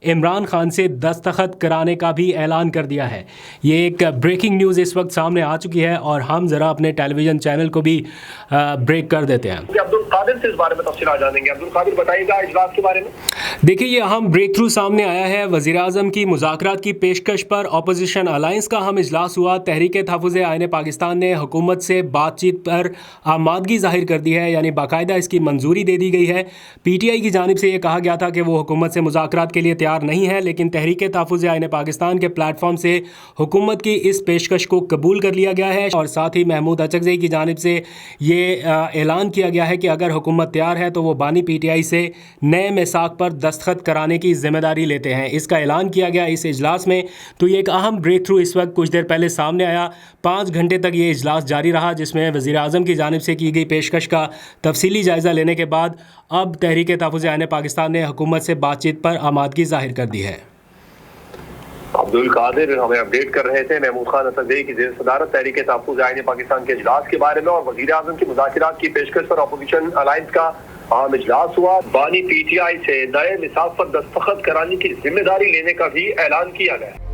इमरान खान से दस्तखत कराने का भी ऐलान कर दिया है। ये एक ब्रेकिंग न्यूज़ इस वक्त सामने आ चुकी है और हम ज़रा अपने टेलीविज़न चैनल को भी ब्रेक कर देते हैं। अब्दुल कादिर से इस बारे में तफसीलात जानेंगे। अब्दुल कादिर बताइएगा इजलास के बारे में। देखिए, ये अहम ब्रेक थ्रू सामने आया है। वज़ीर आज़म की मुज़ाकरात की पेशकश पर अपोजिशन अलायंस का अहम इजलास हुआ। तहरीक तहफ़्फ़ुज़ आईन पाकिस्तान ने हुकूमत से बातचीत पर आमादगी ज़ाहिर कर दी है, यानी बाकायदा इसकी मंजूरी दे दी गई है। PTI की जानिब से ये कहा गया था कि वो हुकूमत से मुज़ाकरात के लिए तैयार नहीं है, लेकिन तहरीक तहफ़्फ़ुज़ आईन पाकिस्तान के प्लेटफॉर्म से हुकूमत की इस पेशकश को कबूल कर लिया गया है। और साथ ही महमूद अचकज़ई की जानिब से ये ऐलान किया गया है कि अगर हुकूमत तैयार है तो वो बानी PTI से नए मिसाक पर दस्तखत कराने की जिम्मेदारी लेते हैं। इसका ऐलान किया गया इस इजलास में। तो ये एक अहम ब्रेक थ्रू इस वक्त कुछ देर पहले सामने आया। 5 घंटे तक ये इजलास जारी रहा, जिसमें वज़ीर आज़म की जानिब से की गई पेशकश का तफसीली जायज़ा लेने के बाद अब तहरीक तहफ़्फ़ुज़ आईन पाकिस्तान ने हुकूमत से बातचीत पर आमादगी ज़ाहिर कर दी है। अब्दुल कादिर हमें अपडेट कर रहे थे महमूद खान असदई की ज़ेर सदारत तहरीक तहफ़्फ़ुज़ आईन पाकिस्तान के इजलास के बारे में। और वज़ीर आज़म की मुज़ाकरात की पेशकश पर अपोजिशन अलायंस का अहम इजलास हुआ। बानी PTI से नए मिसाक पर दस्तखत कराने की जिम्मेदारी लेने का भी ऐलान किया गया।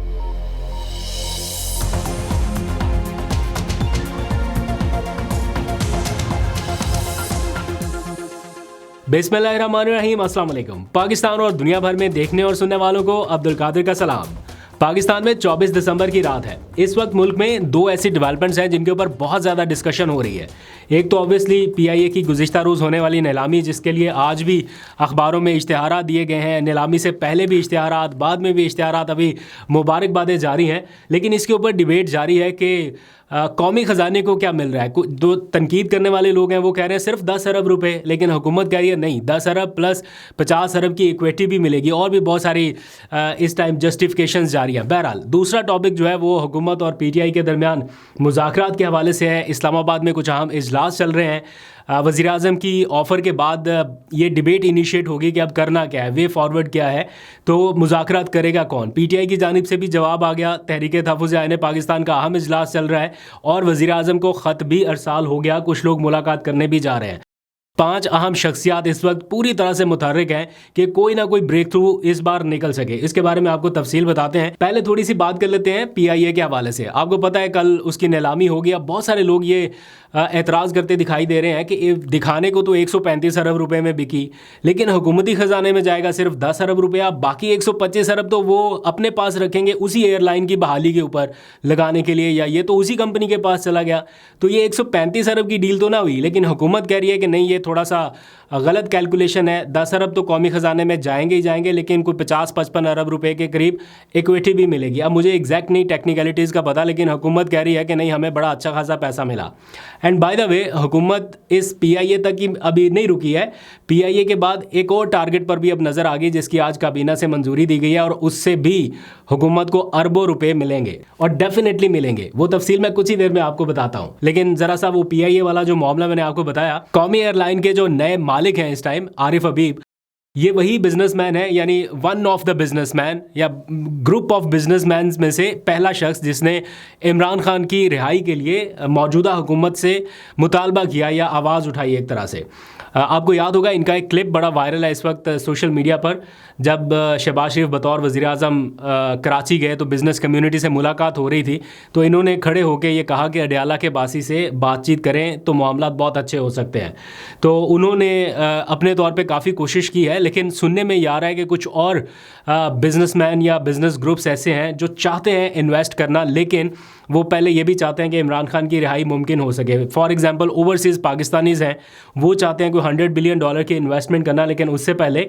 बिस्मिल्लाहिर्रहमानिर्रहीम, अस्सलाम वालेकुम। पाकिस्तान और दुनिया भर में देखने और सुनने वालों को अब्दुल कादिर का सलाम। पाकिस्तान में 24 दिसंबर की रात है। इस वक्त मुल्क में 2 ऐसी डेवलपमेंट्स हैं जिनके ऊपर बहुत ज़्यादा डिस्कशन हो रही है। एक तो ऑब्वियसली PIA की गुज़िश्ता रोज़ होने वाली नीलामी, जिसके लिए आज भी अखबारों में इश्तिहारात दिए गए हैं। नीलामी से पहले भी इश्तिहारात, बाद में भी इश्तिहारात, अभी मुबारकबादें जारी हैं। लेकिन इसके ऊपर डिबेट जारी है कि कौमी ख़जाने को क्या मिल रहा है। दो तनकीद करने वाले लोग हैं, वो कह रहे हैं सिर्फ 10 अरब रुपए, लेकिन हुकूमत कह रही है नहीं, 10 अरब प्लस 50 अरब की इक्विटी भी मिलेगी। और भी बहुत सारी इस टाइम जस्टिफिकेशंस जारी हैं। बहरहाल दूसरा टॉपिक जो है वो हुकूमत और PTI के दरमियान मुज़ाकरात के हवाले से है। इस्लामाबाद में कुछ अहम इजलास चल रहे हैं। वज़ीर आज़म की ऑफ़र के बाद ये डिबेट इनिशिएट होगी कि अब करना क्या है, वे फॉरवर्ड क्या है, तो मुज़ाकरात करेगा कौन। PTI की जानिब से भी जवाब आ गया। तहरीक तहफ़्फ़ुज़ आईन पाकिस्तान का अहम इजलास चल रहा है और वज़ीर आज़म को ख़त भी अरसाल हो गया। कुछ लोग मुलाकात करने भी जा रहे हैं। 5 अहम शख्सियात इस वक्त पूरी तरह से मुतहर्रिक हैं कि कोई ना कोई ब्रेक थ्रू इस बार निकल सके। इसके बारे में आपको तफसील बताते हैं। पहले थोड़ी सी बात कर लेते हैं PIA के हवाले से। आपको पता है कल उसकी नीलामी होगी। अब बहुत सारे लोग ये एतराज़ करते दिखाई दे रहे हैं कि दिखाने को तो 135 अरब रुपए में बिकी, लेकिन हुकूमती ख़जाने में जाएगा सिर्फ 10 अरब रुपया। बाकी 125 अरब तो वो अपने पास रखेंगे उसी एयरलाइन की बहाली के ऊपर लगाने के लिए, या ये तो उसी कंपनी के पास चला गया। तो ये 135 अरब की डील तो ना हुई, लेकिन हुकूमत कह रही है कि नहीं, ये थोड़ा सा गलत कैलकुलेशन है। 10 अरब तो कौमी ख़जाने में जाएंगे ही जाएंगे, लेकिन कोई 50-55 अरब रुपए के करीब इक्विटी भी मिलेगी। अब मुझे एग्जैक्ट नहीं टेक्निकलिटीज़ का पता, लेकिन हुकूमत कह रही है कि नहीं, हमें बड़ा अच्छा खासा पैसा मिला। एंड बाय द वे, हुकूमत इस PIA तक ही अभी नहीं रुकी है। PIA के बाद एक और टारगेट पर भी अब नज़र आ गई, जिसकी आज काबीना से मंजूरी दी गई है, और उससे भी हुकूमत को अरबों रुपए मिलेंगे और डेफिनेटली मिलेंगे। वो तफसील मैं कुछ ही देर में आपको बताता हूँ। लेकिन ज़रा सा वो PIA वाला जो मामला मैंने आपको बताया, कौमी एयरलाइन के जो नए मालिक हैं इस टाइम, आरिफ हबीब, ये वही बिजनेसमैन है, यानी वन ऑफ द बिजनेसमैन या ग्रुप ऑफ बिजनेसमैन में से पहला शख्स जिसने इमरान खान की रिहाई के लिए मौजूदा हुकूमत से मुतालबा किया या आवाज़ उठाई एक तरह से। आपको याद होगा इनका एक क्लिप बड़ा वायरल है इस वक्त सोशल मीडिया पर। जब शहबाज शरीफ बतौर वज़ीर आज़म कराची गए तो बिज़नेस कम्युनिटी से मुलाकात हो रही थी, तो इन्होंने खड़े होकर ये कहा कि अडयाला के बासी से बातचीत करें तो मामला बहुत अच्छे हो सकते हैं। तो उन्होंने अपने तौर पे काफ़ी कोशिश की है, लेकिन सुनने में ये आ रहा है कि कुछ और बिजनेसमैन या बिज़नेस ग्रुप्स ऐसे हैं जो चाहते हैं इन्वेस्ट करना, लेकिन वो पहले ये भी चाहते हैं कि इमरान खान की रिहाई मुमकिन हो सके। फॉर एग्जांपल ओवरसीज़ पाकिस्तानीज़ हैं, वो चाहते हैं कोई $100 बिलियन की इन्वेस्टमेंट करना, लेकिन उससे पहले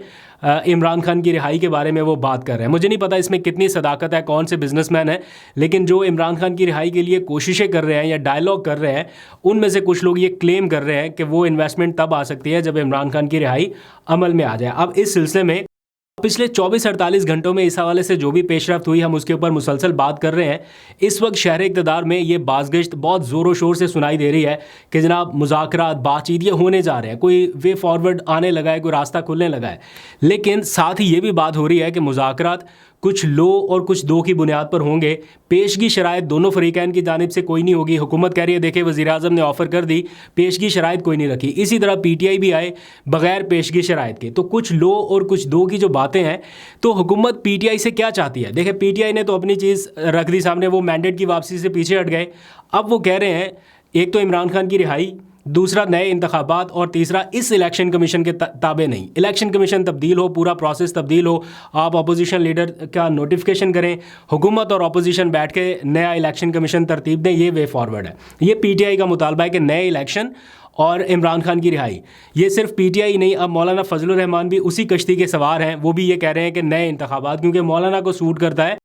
इमरान खान की रिहाई के बारे में वो बात कर रहे हैं। मुझे नहीं पता इसमें कितनी सदाकत है, कौन से बिजनेसमैन है, लेकिन जो इमरान खान की रिहाई के लिए कोशिशें कर रहे हैं या डायलॉग कर रहे हैं, उनमें से कुछ लोग ये क्लेम कर रहे हैं कि वो इन्वेस्टमेंट तब आ सकती है जब इमरान खान की रिहाई अमल में आ जाए। अब इस सिलसिले में पिछले 24-48 घंटों में इस हवाले से जो भी पेशरफ्त हुई, हम उसके ऊपर मुसलसल बात कर रहे हैं। इस वक्त शहर इक़्तिदार में ये बाज़गश्त बहुत ज़ोरों शोर से सुनाई दे रही है कि जनाब मुज़ाकरात, बातचीत ये होने जा रहे हैं, कोई वे फॉरवर्ड आने लगा है, कोई रास्ता खुलने लगा है। लेकिन साथ ही ये भी बात हो रही है कि मुज़ाकरात कुछ लो और कुछ दो की बुनियाद पर होंगे। पेशगी शराइत दोनों फरीकैन की जानिब से कोई नहीं होगी। हुकूमत कह रही है देखिए वज़ीर आज़म ने ऑफ़र कर दी, पेशगी शराइत कोई नहीं रखी। इसी तरह PTI भी आए बग़ैर पेशगी शराइत के। तो कुछ लो और कुछ दो की जो बातें हैं, तो हुकूमत PTI से क्या चाहती है? देखिए PTI ने तो अपनी चीज़ रख दी सामने, वो मैंडेट की वापसी से पीछे हट गए। अब वो कह रहे हैं एक तो इमरान खान की रिहाई, दूसरा नए इंतखाबात, और तीसरा इस इलेक्शन कमीशन के ताबे नहीं। इलेक्शन कमीशन तब्दील हो, पूरा प्रोसेस तब्दील हो, आप अपोजिशन लीडर का नोटिफिकेशन करें, हुकूमत और अपोजिशन बैठ के नया इलेक्शन कमीशन तरतीब दें, ये वे फॉरवर्ड है। ये PTI का मुतालबा है कि नए इलेक्शन और इमरान खान की रिहाई। ये सिर्फ PTI नहीं, अब मौलाना फजलुर रहमान भी उसी कश्ती के सवार हैं। वो भी ये कह रहे हैं कि नए इंतखाबात, क्योंकि मौलाना को सूट करता है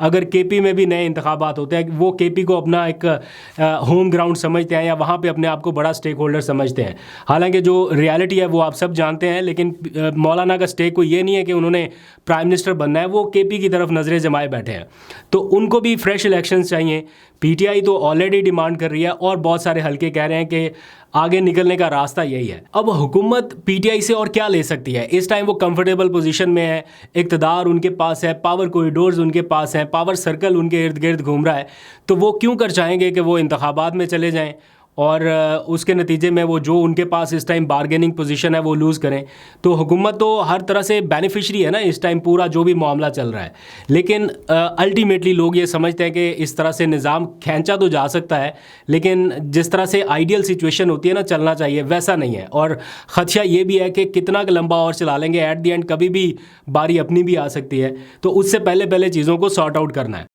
अगर KP में भी नए इंतखाबात होते हैं। वो KP को अपना एक होम ग्राउंड समझते हैं या वहाँ पे अपने आप को बड़ा स्टेक होल्डर समझते हैं। हालांकि जो रियलिटी है वो आप सब जानते हैं, लेकिन मौलाना का स्टेक कोई ये नहीं है कि उन्होंने प्राइम मिनिस्टर बनना है। वो KP की तरफ नज़रें जमाए बैठे हैं, तो उनको भी फ्रेश इलेक्शंस चाहिए। PTI तो ऑलरेडी डिमांड कर रही है और बहुत सारे हल्के कह रहे हैं कि आगे निकलने का रास्ता यही है। अब हुकूमत PTI से और क्या ले सकती है? इस टाइम वो कंफर्टेबल पोजीशन में है, इक़्तिदार उनके पास है, पावर कॉरिडोर्स उनके पास हैं, पावर सर्कल उनके इर्द गिर्द घूम रहा है। तो वो क्यों कर चाहेंगे कि वो इंतखाबात में चले जाएं और उसके नतीजे में वो जो उनके पास इस टाइम बारगेनिंग पोजीशन है वो लूज़ करें? तो हुकूमत तो हर तरह से बेनिफिशरी है ना इस टाइम, पूरा जो भी मामला चल रहा है। लेकिन अल्टीमेटली लोग ये समझते हैं कि इस तरह से निज़ाम खींचा तो जा सकता है, लेकिन जिस तरह से आइडियल सिचुएशन होती है ना चलना चाहिए, वैसा नहीं है। और ख़दशा ये भी है कि कितना लंबा और चला लेंगे, एट दी एंड कभी भी बारी अपनी भी आ सकती है। तो उससे पहले चीज़ों को सॉर्ट आउट करना है।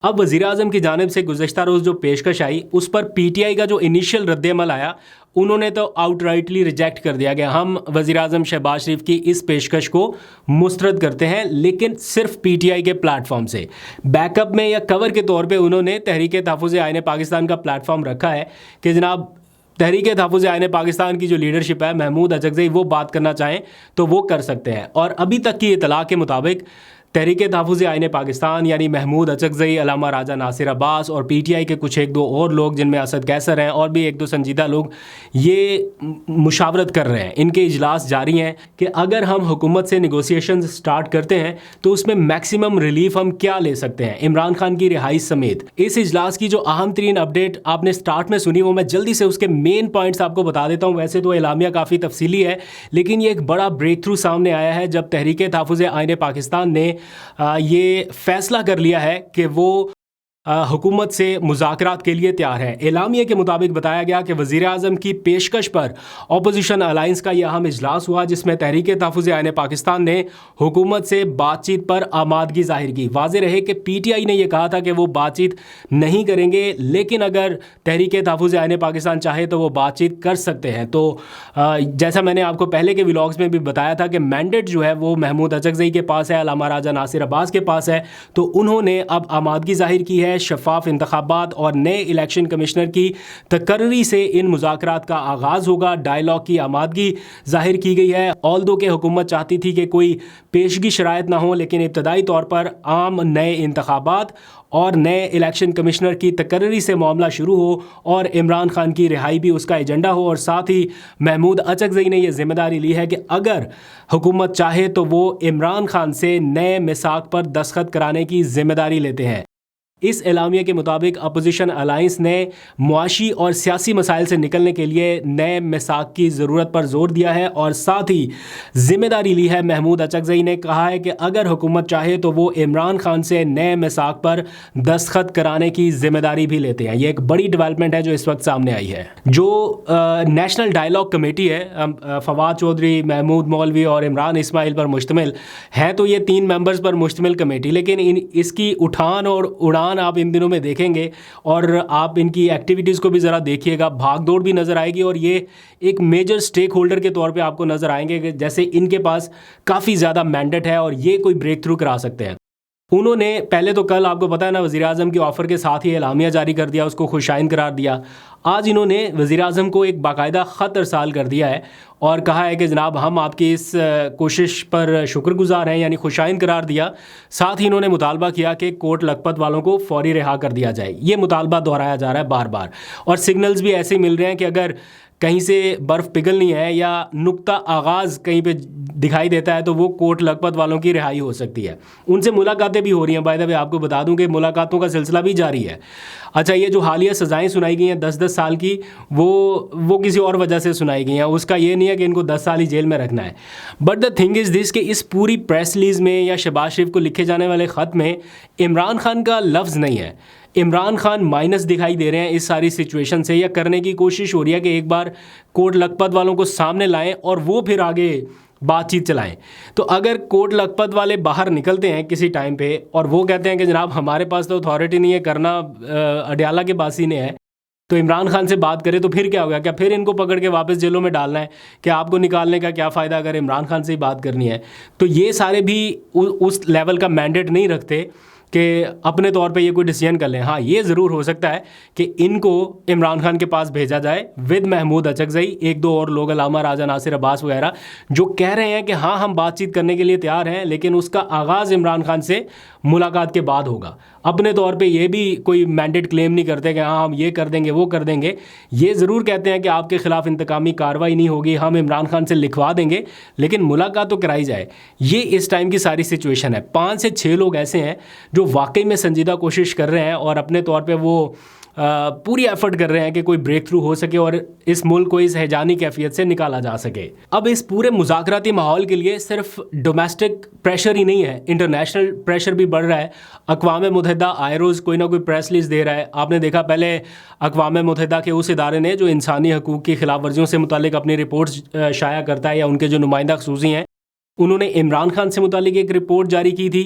अब वज़ीर आज़म की जानिब से गुज़श्ता रोज़ जो पेशकश आई, उस पर PTI का जो इनिशियल रद्द-ए-अमल आया, उन्होंने तो आउटराइटली रिजेक्ट कर दिया गया। हम वज़ीर आज़म शहबाज शरीफ की इस पेशकश को मुस्तरद करते हैं, लेकिन सिर्फ PTI के प्लेटफॉर्म से। बैकअप में या कवर के तौर पे उन्होंने तहरीक तहफ़्फ़ुज़ आईन पाकिस्तान का प्लेटफॉर्म रखा है कि जनाब तहरीक तहफ़्फ़ुज़ आईन पाकिस्तान की जो लीडरशिप है, महमूद अचकज़ई, वो बात करना चाहें तो वो कर सकते हैं। और अभी तक की इतला के मुताबिक तहरीक तहफ़्फ़ुज़ आईन पाकिस्तान यानी महमूद अचकज़ई, अल्लामा राजा नासिर अब्बास और PTI के कुछ एक दो और लोग, जिनमें असद कैसर हैं और भी एक दो संजीदा लोग, ये मुशावरत कर रहे हैं। इनके इजलास जारी हैं कि अगर हम हुकूमत से निगोसिएशन स्टार्ट करते हैं तो उसमें मैक्सिमम रिलीफ हम क्या ले सकते हैं, इमरान खान की रिहाई समेत। इस इजलास की जो अहम तरीन अपडेट आपने स्टार्ट में सुनी, वो मैं जल्दी से उसके मेन पॉइंट्स आपको बता देता हूँ। वैसे तो एलामिया काफ़ी तफसीली है, लेकिन ये एक बड़ा ब्रेक थ्रू सामने आया है जब तहरीक तहफ़्फ़ुज़ आईन पाकिस्तान ने ये फैसला कर लिया है कि वो हुकूमत से मुज़ाकरात के लिए तैयार है। एलामिया के मुताबिक बताया गया कि वज़ीर आज़म की पेशकश पर अपोजिशन अलाइंस का यह अहम इजलास हुआ, जिसमें तहरीक तहफ़्फ़ुज़ आईन पाकिस्तान ने हुकूमत से बातचीत पर आमादगी ज़ाहिर की। वाज़ेह रहे कि PTI ने यह कहा था कि वो बातचीत नहीं करेंगे, लेकिन अगर तहरीक तहफ़्फ़ुज़ आईन पाकिस्तान चाहे तो वो बातचीत कर सकते हैं। तो जैसा मैंने आपको पहले के व्लॉग्स में भी बताया था कि मैंडेट जो है वो महमूद अचकज़ई के पास है, अल्लामा राजा नासिर अब्बास के पास है। तो उन्होंने अब आमादगी ज़ाहिर की है शफाफ इंतखाबात और नए इलेक्शन कमिश्नर की तकर्री से इन मुज़ाकरात का आगाज़ होगा। डायलॉग की आमादगी ज़ाहिर की गई है। ऑल्दो के हुकूमत चाहती थी कि कोई पेशगी शराइत ना हो, लेकिन इब्तदाई तौर पर आम नए इंतखाबात और नए इलेक्शन कमिश्नर की तकर्री से मामला शुरू हो और इमरान खान की रिहाई भी उसका एजेंडा हो। और साथ ही महमूद अचकज़ई ने यह जिम्मेदारी ली है कि अगर हुकूमत चाहे तो वो इमरान खान से नए मिसाक पर दस्तखत कराने की जिम्मेदारी लेते हैं। इस एलामिया के मुताबिक अपोजिशन अलाइंस ने मुआशी और सियासी मसाइल से निकलने के लिए नए मिसाक की ज़रूरत पर जोर दिया है और साथ ही जिम्मेदारी ली है। महमूद अचकज़ई ने कहा है कि अगर हुकूमत चाहे तो वो इमरान खान से नए मिसाक पर दस्तखत कराने की जिम्मेदारी भी लेते हैं। ये एक बड़ी डेवलपमेंट है जो इस वक्त सामने आई है। जो नेशनल डायलॉग कमेटी है, फवाद चौधरी, महमूद मौलवी और इमरान इस्माइल पर मुश्तमिल है, तो ये 3 मेंबर्स पर मुश्तमिल कमेटी, लेकिन इसकी उठान और उड़ान आप इन दिनों में देखेंगे और आप इनकी एक्टिविटीज़ को भी ज़रा देखिएगा, भागदौड़ भी नज़र आएगी और ये एक मेजर स्टेक होल्डर के तौर पे आपको नज़र आएंगे कि जैसे इनके पास काफ़ी ज़्यादा मैंडेट है और ये कोई ब्रेक थ्रू करा सकते हैं। उन्होंने पहले तो कल आपको पता है ना, वज़ीर आज़म के ऑफ़र के साथ ही एलामिया जारी कर दिया, उसको खुशाइन करार दिया। आज इन्होंने वज़ीर आज़म को एक बाकायदा ख़त अरसाल कर दिया है और कहा है कि जनाब हम आपकी इस कोशिश पर शुक्रगुज़ार हैं, यानी खुशाइन करार दिया। साथ ही इन्होंने मुतालबा किया कि कोट लखपत वालों को फ़ौरी रिहा कर दिया जाए। ये मुतालबा दोहराया जा रहा है बार बार और सिग्नल्स भी ऐसे मिल रहे हैं कि अगर कहीं से बर्फ़ पिघलनी है या नुक्ता आगाज़ कहीं पे दिखाई देता है तो वो कोट लखपत वालों की रिहाई हो सकती है। उनसे मुलाकातें भी हो रही हैं। बाय द वे आपको बता दूं कि मुलाकातों का सिलसिला भी जारी है। अच्छा, ये जो हालिया सज़ाएं सुनाई गई हैं 10-10 साल की, वो किसी और वजह से सुनाई गई हैं। उसका ये नहीं है कि इनको 10 साल ही जेल में रखना है। But the thing is this कि इस पूरी प्रेस रिलीज़ में या शहबाज शरीफ को लिखे जाने वाले ख़त में इमरान खान का लफ्ज़ नहीं है। इमरान खान माइनस दिखाई दे रहे हैं इस सारी सिचुएशन से, या करने की कोशिश हो रही है कि एक बार कोट लखपत वालों को सामने लाएं और वो फिर आगे बातचीत चलाएं। तो अगर कोट लखपत वाले बाहर निकलते हैं किसी टाइम पे और वो कहते हैं कि जनाब हमारे पास तो अथॉरिटी नहीं है, करना अडयाला के बासी ने है, तो इमरान खान से बात करें, तो फिर क्या होगा? क्या फिर इनको पकड़ के वापस जेलों में डालना है? कि आपको निकालने का क्या फ़ायदा अगर इमरान खान से ही बात करनी है? तो ये सारे भी उस लेवल का मैंडेट नहीं रखते कि अपने तौर पे ये कोई डिसीजन कर लें। हाँ, ये ज़रूर हो सकता है कि इनको इमरान खान के पास भेजा जाए विद महमूद अचकज़ई, एक दो और लोग, अलामा राजा नासिर अब्बास वगैरह, जो कह रहे हैं कि हाँ हम बातचीत करने के लिए तैयार हैं, लेकिन उसका आगाज़ इमरान खान से मुलाकात के बाद होगा। अपने तौर पे ये भी कोई मैंडेट क्लेम नहीं करते कि हाँ हम ये कर देंगे वो कर देंगे। ये ज़रूर कहते हैं कि आपके ख़िलाफ़ इंतकामी कार्रवाई नहीं होगी, हम इमरान खान से लिखवा देंगे, लेकिन मुलाकात तो कराई जाए। ये इस टाइम की सारी सिचुएशन है। 5 से 6 लोग ऐसे हैं जो वाकई में संजीदा कोशिश कर रहे हैं और अपने तौर पे वो पूरी एफर्ट कर रहे हैं कि कोई ब्रेक थ्रू हो सके और इस मुल्क को इस हैजानी कैफियत से निकाला जा सके। अब इस पूरे मुज़ाकराती माहौल के लिए सिर्फ डोमेस्टिक प्रेशर ही नहीं है, इंटरनेशनल प्रेशर भी बढ़ रहा है। अक़वाम मुत्तहिदा आए रोज़ कोई ना कोई प्रेस रिलीज़ दे रहा है। आपने देखा पहले अक़वाम मुत्तहिदा के उस इदारे ने जो इंसानी हकूक़ की खिलाफ वर्जियों से मुतालिक अपनी रिपोर्ट्स शाया करता है, या उनके जो नुमाइंदा ख़ुसूसी हैं, उन्होंने इमरान खान से मुतालिक एक रिपोर्ट जारी की थी।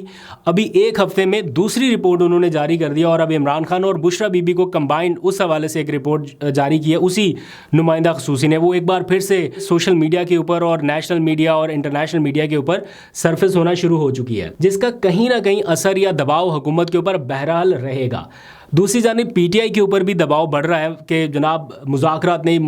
अभी एक हफ्ते में दूसरी रिपोर्ट उन्होंने जारी कर दिया और अब इमरान खान और बुशरा बीबी को कंबाइंड उस हवाले से एक रिपोर्ट जारी की है उसी नुमाइंदा ख़ुसूसी ने। वो एक बार फिर से सोशल मीडिया के ऊपर और नेशनल मीडिया और इंटरनेशनल मीडिया के ऊपर सरफेस होना शुरू हो चुकी है, जिसका कहीं ना कहीं असर या दबाव हुकूमत के ऊपर बहरहाल रहेगा। दूसरी जानिब पीटीआई के ऊपर भी दबाव बढ़ रहा है कि जनाब मुज़ाकरात नहीं,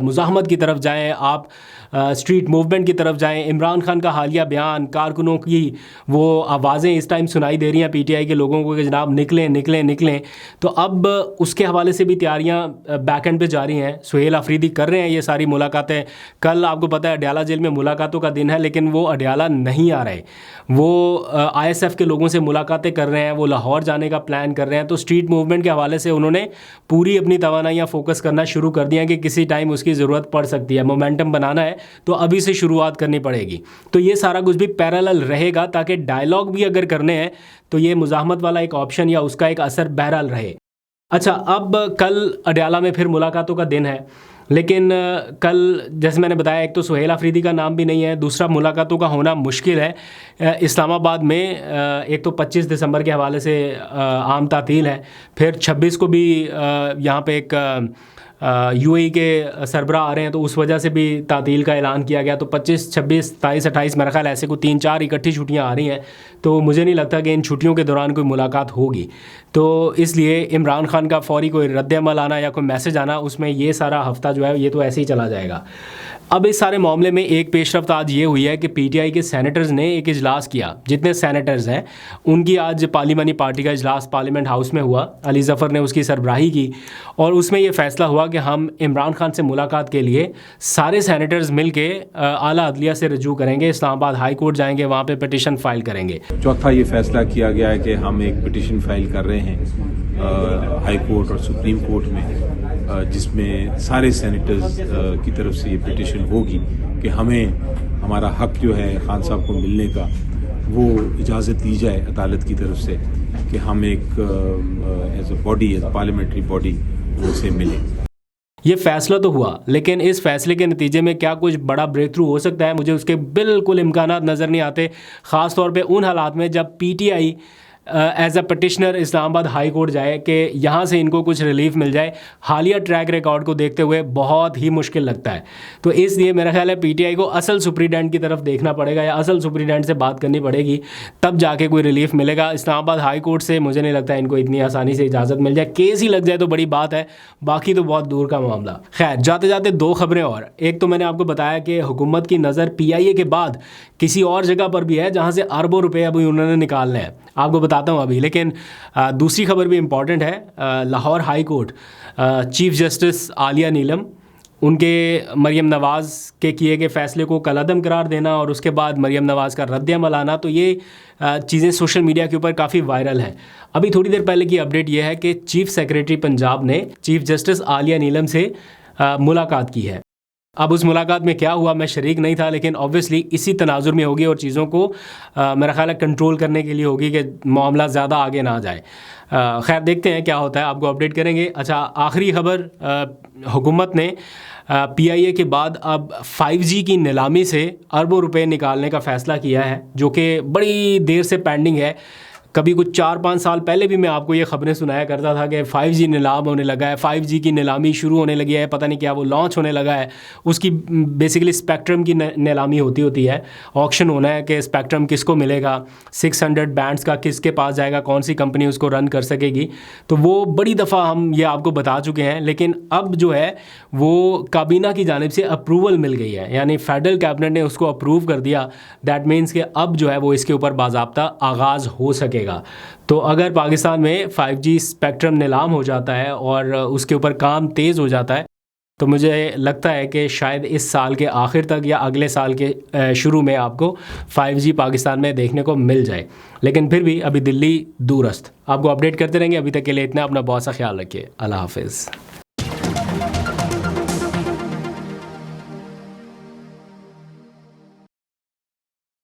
मुज़ाहमत की तरफ जाएं, आप स्ट्रीट मूवमेंट की तरफ जाएं। इमरान खान का हालिया बयान, कारकुनों की वो आवाज़ें इस टाइम सुनाई दे रही हैं पीटीआई के लोगों को कि जनाब निकलें निकलें निकलें। तो अब उसके हवाले से भी तैयारियां बैक एंड पे जारी हैं। सुहेल अफरीदी कर रहे हैं ये सारी मुलाकातें। कल आपको पता है अडयाला जेल में मुलाकातों का दिन है, लेकिन वो अडयाला नहीं आ रहे, वो ISF के लोगों से मुलाकातें कर रहे हैं, वो लाहौर जाने का प्लान कर रहे हैं। तो स्ट्रीट मूवमेंट के हवाले से उन्होंने पूरी अपनी तवानाइयाँ फोकस करना शुरू कर दिया कि किसी टाइम उसकी ज़रूरत पड़ सकती है, मोमेंटम बनाना है तो अभी से शुरुआत करनी पड़ेगी। तो ये सारा कुछ भी पैरेलल रहेगा ताकि डायलॉग भी अगर करने हैं तो ये मुज़ाहमत वाला एक ऑप्शन या उसका एक असर बहरहाल रहे। अच्छा, अब कल अडयाला में फिर मुलाकातों का दिन है, लेकिन कल जैसे मैंने बताया, एक तो सुहेल अफरीदी का नाम भी नहीं है, दूसरा मुलाकातों का होना मुश्किल है। इस्लामाबाद में एक तो 25 दिसंबर के हवाले से आम तातील है, फिर 26 को भी यहाँ पे एक UAE के सरबराह आ रहे हैं, तो उस वजह से भी तातील का ऐलान किया गया। तो 25, 26, 27, 28 मेरा ख्याल ऐसे कोई 3-4 इकट्ठी छुट्टियां आ रही हैं, तो मुझे नहीं लगता कि इन छुट्टियों के दौरान कोई मुलाकात होगी। तो इसलिए इमरान खान का फौरी कोई रद्द-ए-अमल आना या कोई मैसेज आना, उसमें ये सारा हफ्ता जो है ये तो ऐसे ही चला जाएगा। अब इस सारे मामले में एक पेशरफ्त आज ये हुई है कि पीटीआई के सेनेटर्स ने एक इजलास किया। जितने सेनेटर्स हैं उनकी आज पार्लिमानी पार्टी का इजलास पार्लियामेंट हाउस में हुआ। अली ज़फ़र ने उसकी सरबराही की और उसमें ये फ़ैसला हुआ कि हम इमरान खान से मुलाकात के लिए सारे सेनेटर्स मिल के आला अदलिया से रजू करेंगे, इस्लामाबाद हाई कोर्ट जाएंगे, वहाँ पर पिटिशन फाइल करेंगे। चौथा ये फैसला किया गया है कि हम एक पिटिशन फाइल कर रहे हैं हाई कोर्ट और सुप्रीम कोर्ट में, जिसमें सारे सेनेटर्स की तरफ से ये पिटिशन होगी कि हमें हमारा हक जो है खान साहब को मिलने का वो इजाज़त दी जाए अदालत की तरफ से कि हम एक as a body, as parliamentary body उनसे मिलें। ये फैसला तो हुआ, लेकिन इस फैसले के नतीजे में क्या कुछ बड़ा ब्रेक थ्रू हो सकता है? मुझे उसके बिल्कुल इम्कानात नज़र नहीं आते, ख़ास तौर पे उन हालात में जब PTI as a petitioner Islamabad high court जाए कि यहाँ से इनको कुछ रिलीफ मिल जाए। हालिया ट्रैक रिकॉर्ड को देखते हुए बहुत ही मुश्किल लगता है। तो इसलिए मेरा ख्याल है पीटीआई को असल सुप्रीडेंट की तरफ देखना पड़ेगा या असल सुप्रीडेंट से बात करनी पड़ेगी, तब जाके कोई रिलीफ मिलेगा। इस्लामाबाद हाई कोर्ट से मुझे नहीं लगता इनको इतनी आसानी से इजाज़त मिल जाए। केस ही लग जाए तो बड़ी बात है, बाकी तो बहुत दूर का मामला। खैर, जाते जाते 2 खबरें और। एक तो मैंने आपको बताया कि हुकूमत की नज़र PIA के बाद किसी और जगह पर भी है जहाँ से अरबों रुपये अभी उन्होंने निकालने हैं, आपको बताता हूँ अभी। लेकिन दूसरी खबर भी इम्पॉर्टेंट है। Lahore high court chief justice Aalia Neelam उनके मरीम नवाज़ के किए गए फ़ैसले को कलअदम करार देना और उसके बाद मरीम नवाज़ का रद्द-ए-अमल आना, तो ये चीज़ें सोशल मीडिया के ऊपर काफ़ी वायरल हैं। अभी थोड़ी देर पहले की अपडेट ये है कि चीफ़ सेक्रेटरी पंजाब ने चीफ़ जस्टिस आलिया नीलम से मुलाकात की है। अब उस मुलाकात में क्या हुआ, मैं शरीक नहीं था, लेकिन ऑब्वियसली इसी तनाजुर में होगी और चीज़ों को मेरा ख्याल है कंट्रोल करने के लिए होगी कि मामला ज़्यादा आगे ना जाए। खैर देखते हैं क्या होता है, आपको अपडेट करेंगे। अच्छा, आखिरी खबर, हुकूमत ने PIA के बाद अब 5G की नीलामी से अरबों रुपए निकालने का फ़ैसला किया है, जो कि बड़ी देर से पेंडिंग है। कभी कुछ 4-5 साल पहले भी मैं आपको ये ख़बरें सुनाया करता था कि 5G नीलाम होने लगा है, 5G की नीलामी शुरू होने लगी है, पता नहीं क्या वो लॉन्च होने लगा है। उसकी बेसिकली स्पेक्ट्रम की नीलामी होती है, ऑक्शन होना है कि स्पेक्ट्रम किसको मिलेगा, 600 बैंड्स का किसके पास जाएगा, कौन सी कंपनी उसको रन कर सकेगी। तो वो बड़ी दफ़ा हम ये आपको बता चुके हैं, लेकिन अब जो है वो काबीना की जानिब से अप्रूवल मिल गई है, यानी फेडरल कैबिनेट ने उसको अप्रूव कर दिया। दैट मीन्स कि अब जो है वो इसके ऊपर बाज़ाब्ता आगाज़ हो सकेगा। तो अगर पाकिस्तान में 5G स्पेक्ट्रम नीलाम हो जाता है और उसके ऊपर काम तेज़ हो जाता है, तो मुझे लगता है कि शायद इस साल के आखिर तक या अगले साल के शुरू में आपको 5G पाकिस्तान में देखने को मिल जाए। लेकिन फिर भी अभी दिल्ली दूरस्थ। आपको अपडेट करते रहेंगे। अभी तक के लिए इतना। अपना बहुत सा ख्याल रखिए। अल्लाह हाफिज़।